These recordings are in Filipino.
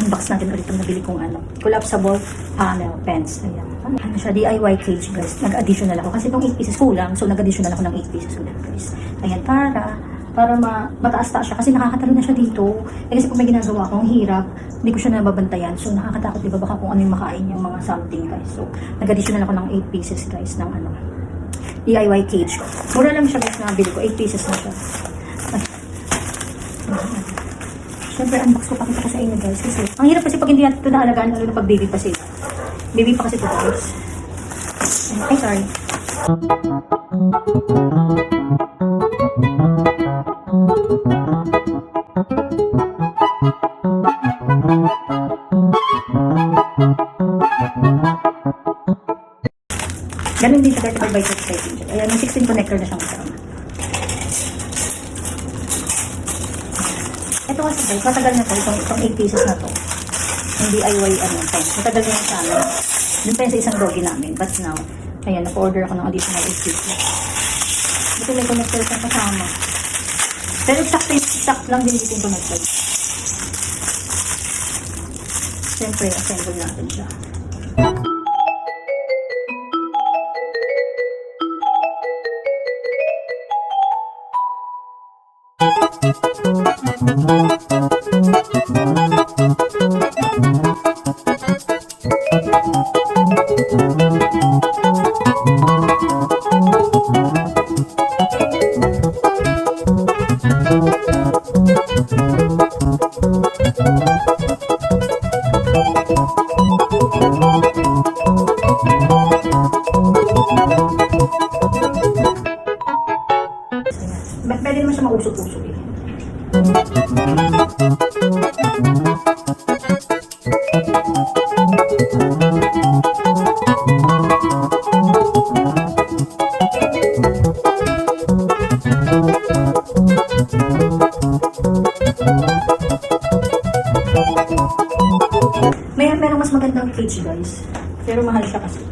i-unbox natin ulit yung nabili kong collapsible panel pens. Ayan. Ano siya, DIY cage guys. Nag-additional ako. Kasi itong 8 pieces kulang. So nag-additional ako ng 8 pieces ulit guys. Ayan, para mataas-taas siya. Kasi nakakatalo na siya dito. Kasi pag may ginagawa akong hirap, hindi ko siya nababantayan. So nakakatakot, diba? Baka kung ano yung makain yung mga something guys. So nag-additional ako ng 8 pieces guys ng DIY cage. Mura lang siya guys na nabili ko. 8 pieces na siya. Siyempre, unbox ko pakita ko sa inyo guys. Kasi ang hirap kasi pag hindi natin ito naalagaan, lalo na pag baby pa sila. Baby pa kasi ito guys. Ay, sorry. Ganun din sa 35x35. Ayan, may 16 connector na siyang kasama. Ito kasi guys, matagal na to. Itong 8 pieces na to. Yung DIY pens. Matagal na sa amin. Yung pens sa isang doggy namin. But now, ayan, nag-order ako ng additional 8 pieces. Dito may connector siyang kasama. Pero exact lang din dito yung connector. Siyempre, assemble natin siya. Pwede naman siya mausok-usok eh. Merong mas magandang cage guys. Pero mahal siya kasi.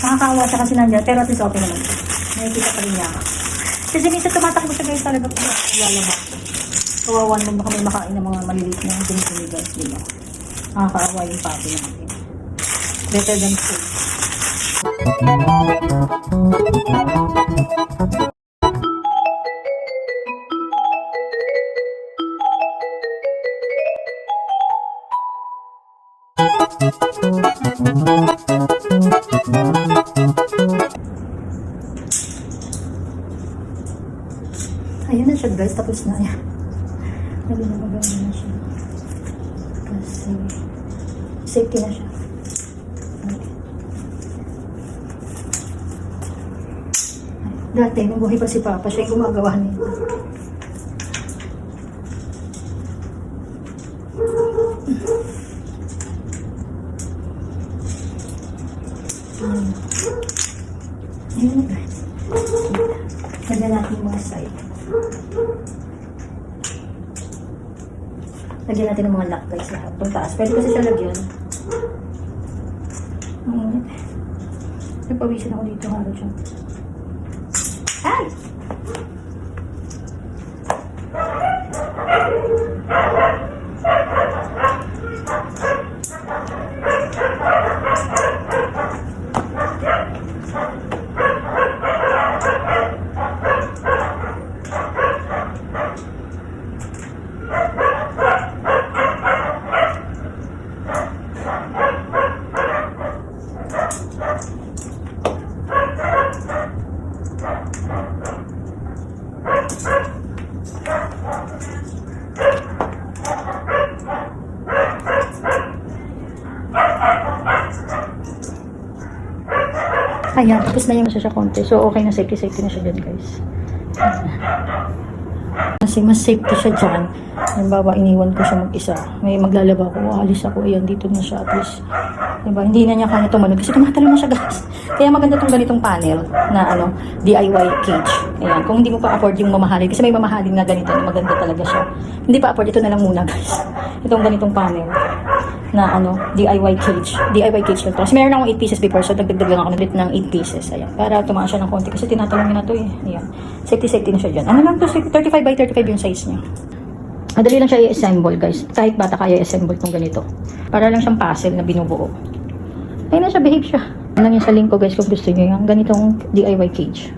Nakakawa siya kasi nandiyan, pero at least okay naman. Nakikita pa rin niya ako. Kasi minsan tumatakbo siya guys talaga kung lalabas. Kawawan mo baka may makain ng mga maliliit na dumi guys, di ba? Nakakaawa yung papi natin. Better than food. Ayan na siya guys, tapos na yan. Naging na siya. Kasi safety na siya. Dati, nung buhay pa si Papa, siya yung gumagawa niya. Ayan na guys. Lagyan natin yung mga side. Lagyan natin ng mga lock guys lahat. Itong taas. Pwede kasi siya lagyan. Ang init. Nagpawisin ako dito. Halo siya. Ay! Ayan, tapos na yung siya konti. So, okay na, safety na siya dyan, guys. Kasi mas safety siya dyan. Halimbawa, iniwan ko siya mag-isa. May maglalaba ako, aalis ako, ayan, dito na siya. At least, diba, hindi na niya kaya tumalon. Kasi tumatalo na siya, guys. Kaya maganda tong ganitong panel na DIY cage. Ayan, kung hindi mo pa afford yung mamahalin. Kasi may mamahalin na ganito na maganda talaga siya. Hindi pa afford, ito na lang muna, guys. Itong ganitong panel na DIY cage. DIY cage lang to. Kasi meron akong 8 pieces before, so dagdag lang ako ulit ng 8 pieces. Ayan, para tumaan siya ng konti. Kasi tinatalong niya na to eh. Ayan. Safety na siya dyan. Ano lang to, 35 by 35 yung size niya. Madali lang siya i-assemble, guys. Kahit bata kaya i-assemble tong ganito. Para lang siyang puzzle na binubuo. Ayun na siya, behave siya. Ano lang yung sa link ko, guys, kung gusto niyo yung ganitong DIY cage.